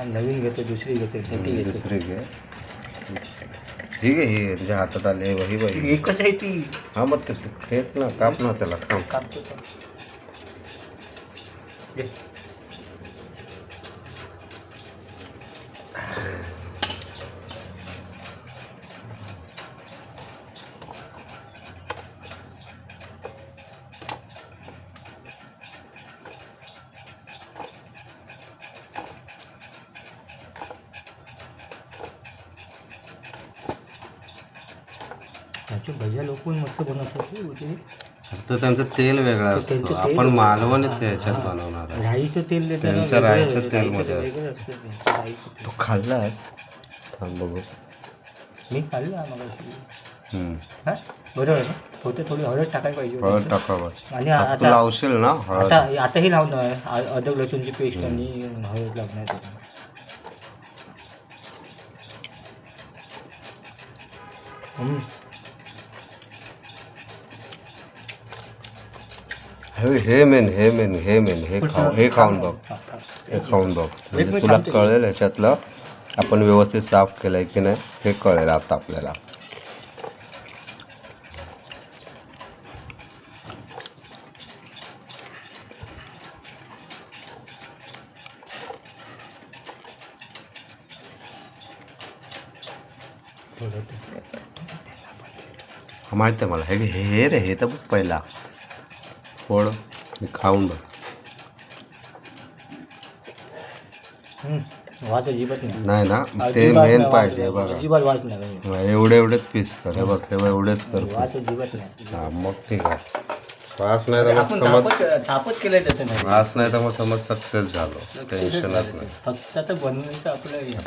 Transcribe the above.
नवीन घेतो दुसरी घेतो मोठी घेतो दुसरी घे. ठीक आहे, ही तुझ्या हातात आली वही वही एकच आहे ती हा मग ते हेच ना, काप ना त्याला, थांब. कापतो घे. त्याचे भैया लोक पण मस्त बनवतात होते. तर त्यांचं तेल वेगळं असतं, त्यांचं तेल आपण वेगळं. मालवणी त्याच्यात बनवणार आहे. राईचं तेल देतात ना, त्यांचं वेगळं- राईचं तेलमध्ये राईचं असतं. वेगळं असतं त्यांचं राईचं तेल. तू खाल्लास? थांब बघू. मी खाल्लं आम्हाला हम्म. बरोबर आहे ना, होते थोडी हळद टाकायला पाहिजे होती. हळद टाकावं. आणि आता तू लावशील ना हळद? आताही लावणार अद्रक लसूणची पेस्ट आणि हळद लागणार त्याला. हे मेन हे खाऊन बघ. हे खाऊन बघ, म्हणजे तुला कळेल ह्याच्यातलं आपण व्यवस्थित साफ केलंय की नाही हे कळेल आता आपल्याला. माहिती आहे मला. हे रे, हे तर बघ पहिला फोड, खाऊन बघ. वास अजिबात नाही. नाही ना, ते अजिबात मेन नाही, पाहिजे वास बघा. अजिबात वास नाही. एवढेच पीस कर. हे बघ, हे एवढेच कर. वास अजिबात नाही. हा मग ठीक आहे. वास नाही तर मग आपण समज, थापच केलंय तसं नाही. वास नाही तर मग समज सक्सेस झालो, टेन्शनच नाही. फक्त आता बनवायचं आपलं